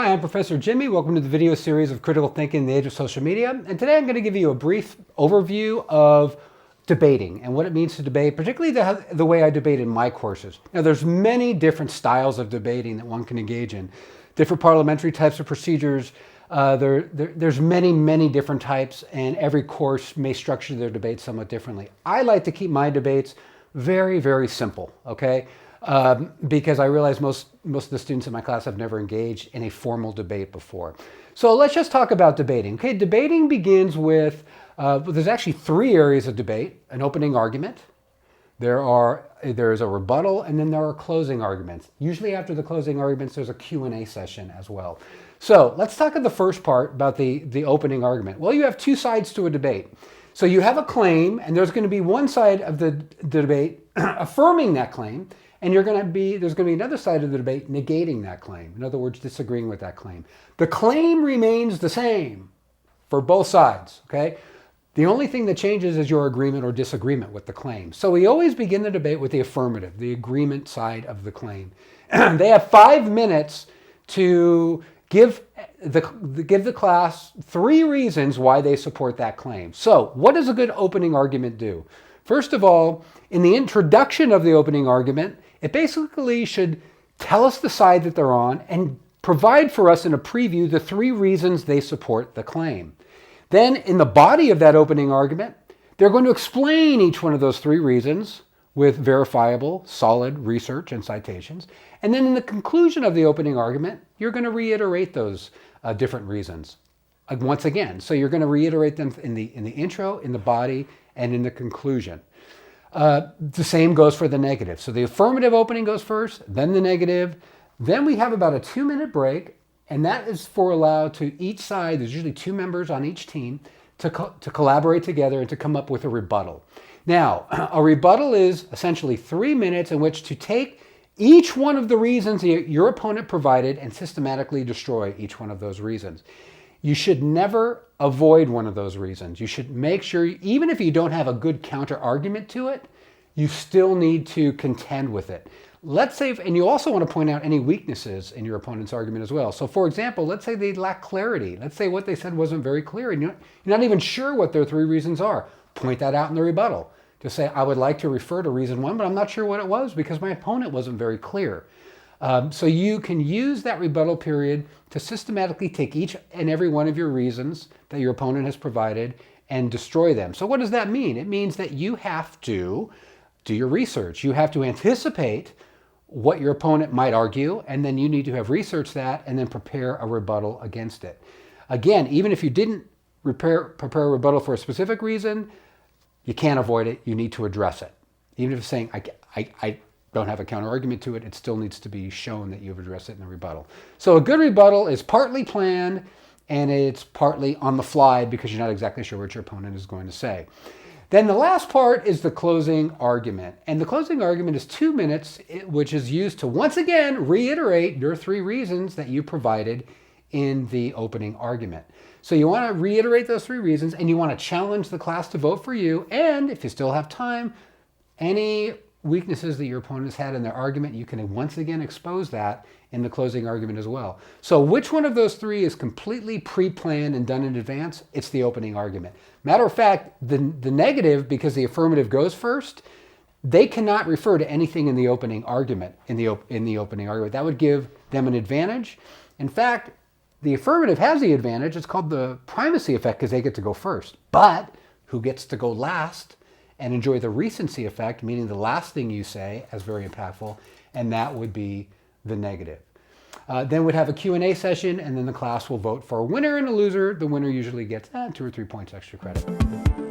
Hi, I'm Professor Jimmy. Welcome to the video series of Critical Thinking in the Age of Social Media. And today I'm going to give you a brief overview of debating and what it means to debate, particularly the way I debate in my courses. Now, there's many different styles of debating that one can engage in. Different parliamentary types of procedures. There's many different types, and every course may structure their debates somewhat differently. I like to keep my debates very simple, okay? Because I realize most of the students in my class have never engaged in a formal debate before. So let's just talk about debating. Okay, debating begins with, there's actually three areas of debate: an opening argument, there is a rebuttal, and then there are closing arguments. Usually after the closing arguments, there's a Q&A session as well. So let's talk about the first part about the opening argument. Well, you have two sides to a debate. So you have a claim, and there's going to be one side of the debate affirming that claim, and there's going to be another side of the debate negating that claim. In other words, disagreeing with that claim. The claim remains the same for both sides, okay? The only thing that changes is your agreement or disagreement with the claim. So we always begin the debate with the affirmative, the agreement side of the claim. They have 5 minutes to give the class 3 reasons why they support that claim. So what does a good opening argument do? First of all, in the introduction of the opening argument, it basically should tell us the side that they're on and provide for us in a preview the 3 reasons they support the claim. Then in the body of that opening argument, they're going to explain each one of those 3 reasons with verifiable, solid research and citations. And then in the conclusion of the opening argument, you're going to reiterate those different reasons once again. So you're going to reiterate them in the intro, in the body, and in the conclusion. The same goes for the negative. So the affirmative opening goes first, then the negative. Then we have about a 2-minute break, and that is for allowed to each side, there's usually 2 members on each team, to collaborate together and to come up with a rebuttal. Now, a rebuttal is essentially 3 minutes in which to take each one of the reasons your opponent provided and systematically destroy each one of those reasons. You should never avoid one of those reasons. You should make sure, even if you don't have a good counter argument to it, you still need to contend with it. Let's say, and you also want to point out any weaknesses in your opponent's argument as well. So for example, let's say they lack clarity. Let's say what they said wasn't very clear and you're not even sure what their 3 reasons are. Point that out in the rebuttal. Just say, I would like to refer to reason 1, but I'm not sure what it was because my opponent wasn't very clear. So you can use that rebuttal period to systematically take each and every one of your reasons that your opponent has provided and destroy them. So what does that mean? It means that you have to do your research. You have to anticipate what your opponent might argue, and then you need to have researched that and then prepare a rebuttal against it. Again, even if you didn't prepare a rebuttal for a specific reason, you can't avoid it. You need to address it. Even if it's saying, I don't have a counter argument to it, it still needs to be shown that you've addressed it in a rebuttal. So a good rebuttal is partly planned and it's partly on the fly because you're not exactly sure what your opponent is going to say. Then the last part is the closing argument. And the closing argument is 2 minutes, which is used to once again reiterate your 3 reasons that you provided in the opening argument. So you want to reiterate those 3 reasons and you want to challenge the class to vote for you. And if you still have time, any weaknesses that your opponent has had in their argument, you can once again expose that in the closing argument as well. So which one of those 3 is completely pre-planned and done in advance? It's the opening argument. Matter of fact, the negative, because the affirmative goes first, they cannot refer to anything in the opening argument, in the opening argument. That would give them an advantage. In fact, the affirmative has the advantage. It's called the primacy effect because they get to go first. But who gets to go last and enjoy the recency effect, meaning the last thing you say as very impactful, and that would be the negative. Then we'd have a Q&A session, and then the class will vote for a winner and a loser. The winner usually gets 2 or 3 points extra credit.